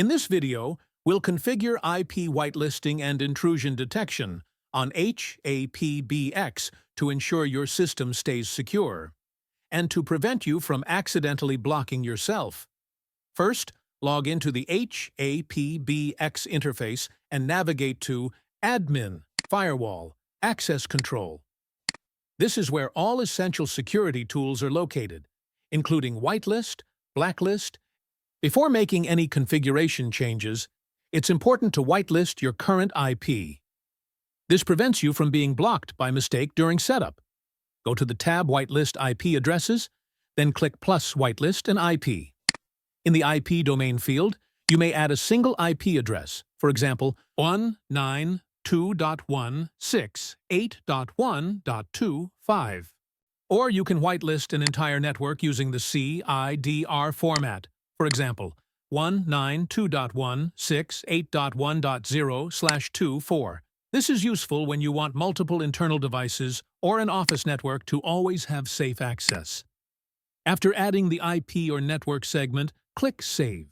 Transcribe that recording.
In this video, we'll configure IP whitelisting and intrusion detection on HaPBX to ensure your system stays secure, and to prevent you from accidentally blocking yourself. First, log into the HaPBX interface and navigate to Admin Firewall Access Control. This is where all essential security tools are located, including Whitelist, Blacklist. Before making any configuration changes, it's important to whitelist your current IP. This prevents you from being blocked by mistake during setup. Go to the tab Whitelist IP addresses, then click plus Whitelist and IP. In the IP domain field, you may add a single IP address, for example, 192.168.1.25. Or you can whitelist an entire network using the CIDR format, for example, 192.168.1.0/24. This is useful when you want multiple internal devices or an office network to always have safe access. After adding the IP or network segment, click Save.